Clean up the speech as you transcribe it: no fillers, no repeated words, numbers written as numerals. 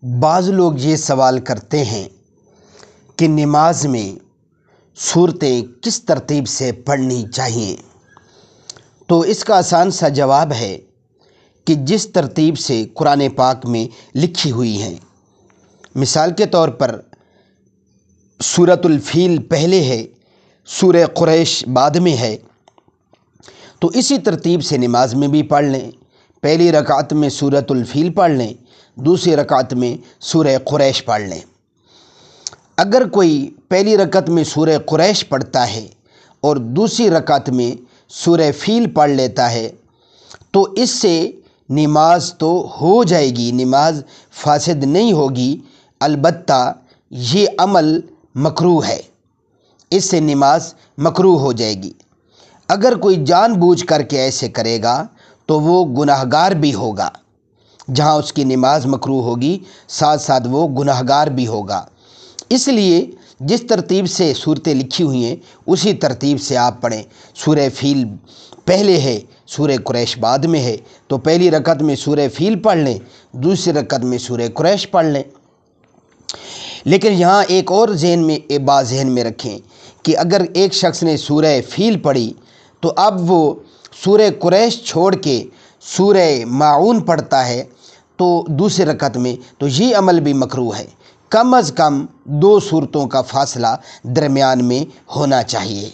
بعض لوگ یہ سوال کرتے ہیں کہ نماز میں صورتیں کس ترتیب سے پڑھنی چاہیے، تو اس کا آسان سا جواب ہے کہ جس ترتیب سے قرآن پاک میں لکھی ہوئی ہیں۔ مثال کے طور پر سورۃ الفیل پہلے ہے، سورہ قریش بعد میں ہے، تو اسی ترتیب سے نماز میں بھی پڑھ لیں۔ پہلی رکعت میں سورۃ الفیل پڑھ لیں، دوسری رکعت میں سورہ قریش پڑھ لیں۔ اگر کوئی پہلی رکعت میں سورہ قریش پڑھتا ہے اور دوسری رکعت میں سورہ فیل پڑھ لیتا ہے تو اس سے نماز تو ہو جائے گی، نماز فاسد نہیں ہوگی، البتہ یہ عمل مکروہ ہے، اس سے نماز مکروہ ہو جائے گی۔ اگر کوئی جان بوجھ کر کے ایسے کرے گا تو وہ گناہگار بھی ہوگا، جہاں اس کی نماز مکروہ ہوگی ساتھ ساتھ وہ گناہگار بھی ہوگا۔ اس لیے جس ترتیب سے صورتیں لکھی ہوئی ہیں اسی ترتیب سے آپ پڑھیں۔ سورہ فیل پہلے ہے، سورہ قریش بعد میں ہے، تو پہلی رکعت میں سورہ فیل پڑھ لیں، دوسری رکعت میں سورہ قریش پڑھ لیں۔ لیکن یہاں ایک اور بات ذہن میں رکھیں کہ اگر ایک شخص نے سورہ فیل پڑھی تو اب وہ سورہ قریش چھوڑ کے سورہ ماعون پڑھتا ہے تو دوسری رکعت میں، تو یہ عمل بھی مکروہ ہے۔ کم از کم 2 سورتوں کا فاصلہ درمیان میں ہونا چاہیے۔